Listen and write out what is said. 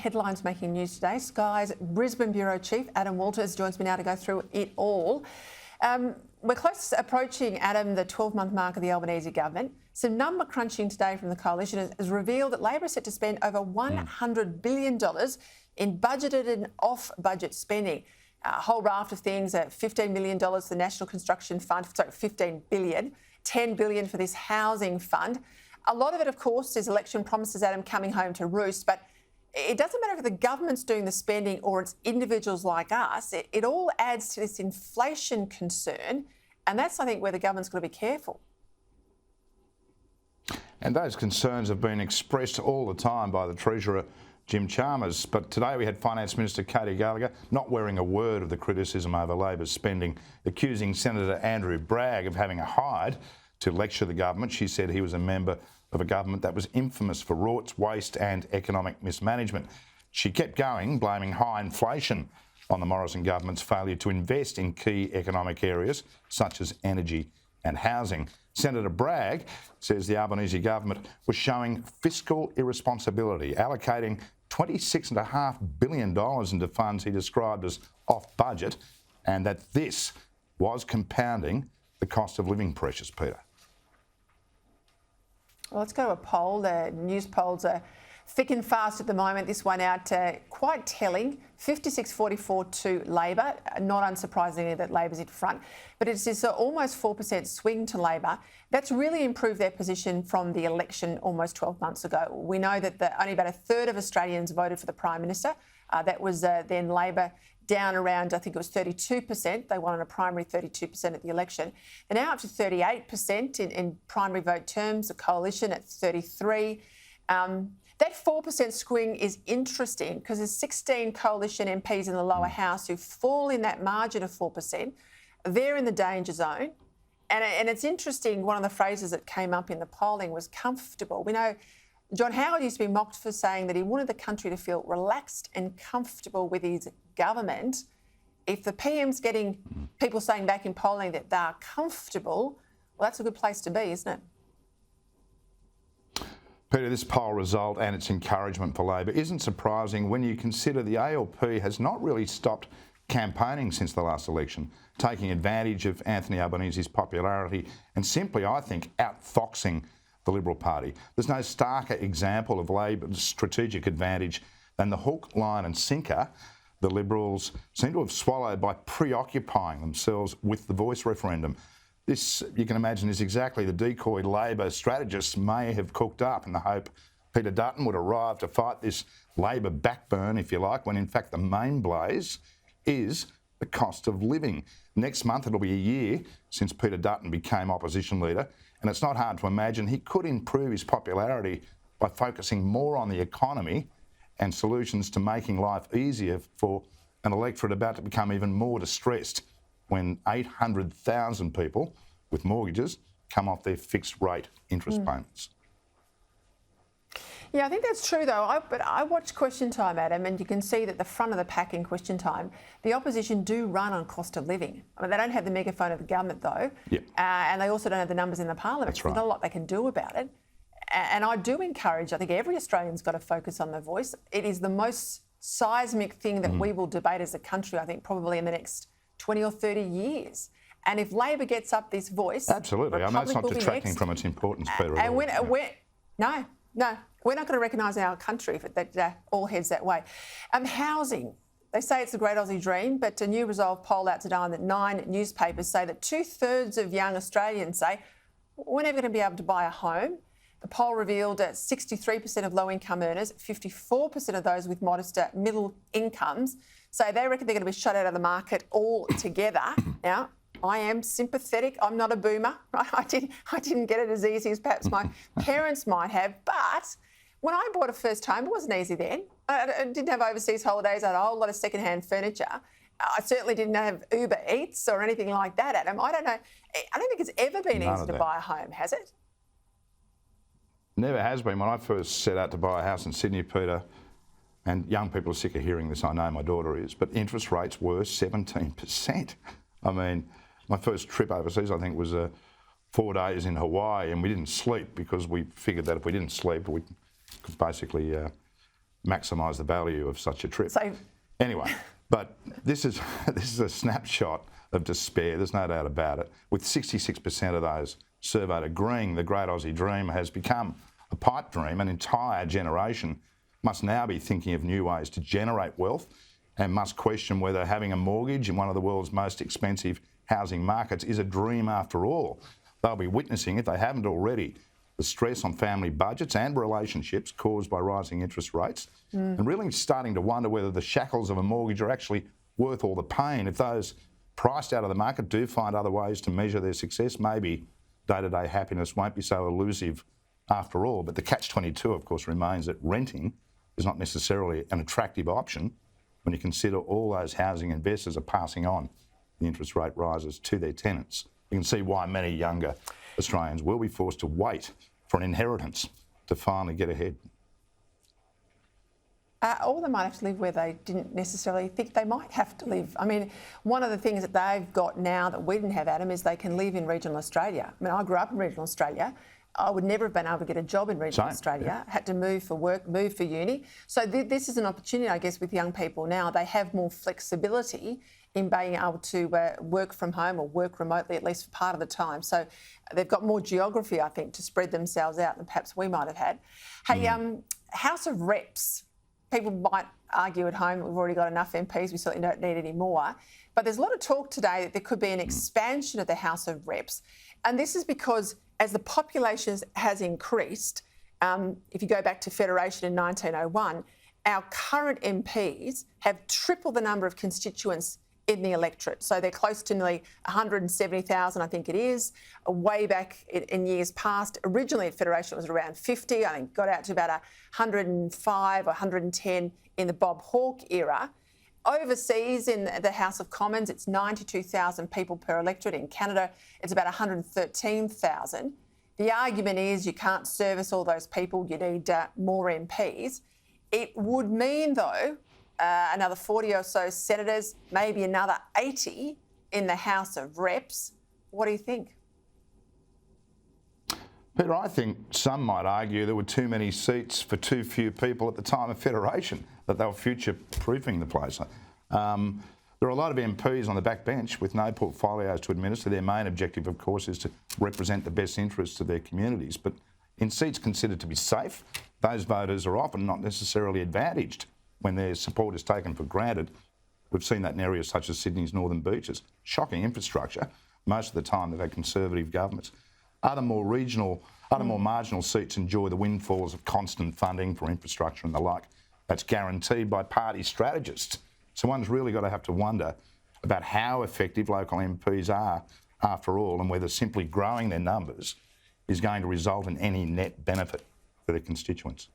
Headlines making news today. Sky's Brisbane Bureau Chief Adam Walters joins me now to go through it all. We're close approaching, Adam, the 12-month mark of the Albanese government. Some number crunching today from the coalition has revealed that Labor is set to spend over $100 billion in budgeted and off-budget spending. A whole raft of things, $15 million for the National Construction Fund, $15 billion, $10 billion for this housing fund. A lot of it, of course, is election promises, Adam, coming home to roost, but it doesn't matter if the government's doing the spending or it's individuals like us. It all adds to this inflation concern, and that's, I think, where the government's got to be careful. And those concerns have been expressed all the time by the Treasurer, Jim Chalmers. But today we had Finance Minister Katie Gallagher not wearing a word of the criticism over Labor's spending, accusing Senator Andrew Bragg of having a hide to lecture the government. She said he was a member of a government that was infamous for rorts, waste and economic mismanagement. She kept going, blaming high inflation on the Morrison government's failure to invest in key economic areas such as energy and housing. Senator Bragg says the Albanese government was showing fiscal irresponsibility, allocating $26.5 billion into funds he described as off-budget, and that this was compounding the cost of living pressures, Peter. Well, let's go to a poll. The news polls are thick and fast at the moment. This one out quite telling, 56-44 to Labor. Not unsurprisingly that Labor's in front, but it's this almost 4% swing to Labor. That's really improved their position from the election almost 12 months ago. We know that only about a third of Australians voted for the Prime Minister. That was then Labor down around, I think it was 32%. They won on a primary 32% at the election. They're now up to 38% in primary vote terms, the coalition at 33%. That 4% swing is interesting because there's 16 coalition MPs in the lower house who fall in that margin of 4%. They're in the danger zone. And it's interesting, one of the phrases that came up in the polling was comfortable. We know John Howard used to be mocked for saying that he wanted the country to feel relaxed and comfortable with his government. If the PM's getting people saying back in polling that they're comfortable, well, that's a good place to be, isn't it? Peter, this poll result and its encouragement for Labor isn't surprising when you consider the ALP has not really stopped campaigning since the last election, taking advantage of Anthony Albanese's popularity and simply, I think, outfoxing the Liberal Party. There's no starker example of Labor's strategic advantage than the hook, line and sinker the Liberals seem to have swallowed by preoccupying themselves with the voice referendum. This, you can imagine, is exactly the decoy Labor strategists may have cooked up in the hope Peter Dutton would arrive to fight this Labor backburn, if you like, when in fact the main blaze is the cost of living. Next month it'll be a year since Peter Dutton became opposition leader, and it's not hard to imagine he could improve his popularity by focusing more on the economy and solutions to making life easier for an electorate about to become even more distressed when 800,000 people with mortgages come off their fixed rate interest payments. Yeah, I think that's true though. But I watched Question Time, Adam, and you can see that the front of the pack in Question Time, the opposition do run on cost of living. I mean, they don't have the megaphone of the government though, and they also don't have the numbers in the parliament. That's right. There's not a lot they can do about it. And I do encourage, I think every Australian's got to focus on the voice. It is the most seismic thing that we will debate as a country, I think, probably in the next 20 or 30 years. And if Labor gets up this voice... Absolutely. I mean, it's not detracting from its importance, Peter. And we're not going to recognise our country if that all heads that way. Housing. They say it's the great Aussie dream, but a new Resolve poll out today that 9 newspapers say that 2/3 of young Australians say we're never going to be able to buy a home. The poll revealed that 63% of low-income earners, 54% of those with modest middle incomes, say they reckon they're going to be shut out of the market altogether. Now, I am sympathetic. I'm not a boomer. I didn't get it as easy as perhaps my parents might have. But when I bought a first home, it wasn't easy then. I didn't have overseas holidays. I had a whole lot of second-hand furniture. I certainly didn't have Uber Eats or anything like that, Adam. I don't know. I don't think it's ever been easy to buy a home, has it? Never has been. When I first set out to buy a house in Sydney, Peter, and young people are sick of hearing this, I know my daughter is, but interest rates were 17%. I mean, my first trip overseas, I think, was 4 days in Hawaii, and we didn't sleep because we figured that if we didn't sleep, we could basically maximise the value of such a trip. So, anyway, but this is a snapshot of despair, there's no doubt about it, with 66% of those surveyed agreeing the great Aussie dream has become a pipe dream. An entire generation must now be thinking of new ways to generate wealth and must question whether having a mortgage in one of the world's most expensive housing markets is a dream after all. They'll be witnessing, if they haven't already, the stress on family budgets and relationships caused by rising interest rates, and really starting to wonder whether the shackles of a mortgage are actually worth all the pain. If those priced out of the market do find other ways to measure their success, maybe day-to-day happiness won't be so elusive after all. But the catch-22, of course, remains that renting is not necessarily an attractive option when you consider all those housing investors are passing on the interest rate rises to their tenants. You can see why many younger Australians will be forced to wait for an inheritance to finally get ahead. Or they might have to live where they didn't necessarily think they might have to live. I mean, one of the things that they've got now that we didn't have, Adam, is they can live in regional Australia. I mean, I grew up in regional Australia. I would never have been able to get a job in regional Australia. Had to move for work, move for uni. So this is an opportunity, I guess, with young people now. They have more flexibility in being able to work from home or work remotely, at least for part of the time. So they've got more geography, I think, to spread themselves out than perhaps we might have had. Hey, House of Reps. People might argue at home that we've already got enough MPs, we certainly don't need any more. But there's a lot of talk today that there could be an expansion of the House of Reps. And this is because as the population has increased, if you go back to Federation in 1901, our current MPs have triple the number of constituents in the electorate. So they're close to nearly 170,000, I think it is. Way back in years past, originally at Federation it was around 50, I think got out to about 105 or 110 in the Bob Hawke era. Overseas in the House of Commons, it's 92,000 people per electorate. In Canada, it's about 113,000. The argument is you can't service all those people, you need more MPs. It would mean, though, another 40 or so senators, maybe another 80 in the House of Reps. What do you think? Peter, I think some might argue there were too many seats for too few people at the time of Federation, that they were future-proofing the place. There are a lot of MPs on the backbench with no portfolios to administer. Their main objective, of course, is to represent the best interests of their communities. But in seats considered to be safe, those voters are often not necessarily advantaged when their support is taken for granted. We've seen that in areas such as Sydney's Northern Beaches. Shocking infrastructure. Most of the time they've had Conservative governments. Other more marginal seats enjoy the windfalls of constant funding for infrastructure and the like. That's guaranteed by party strategists. So one's really got to have to wonder about how effective local MPs are after all, and whether simply growing their numbers is going to result in any net benefit for their constituents.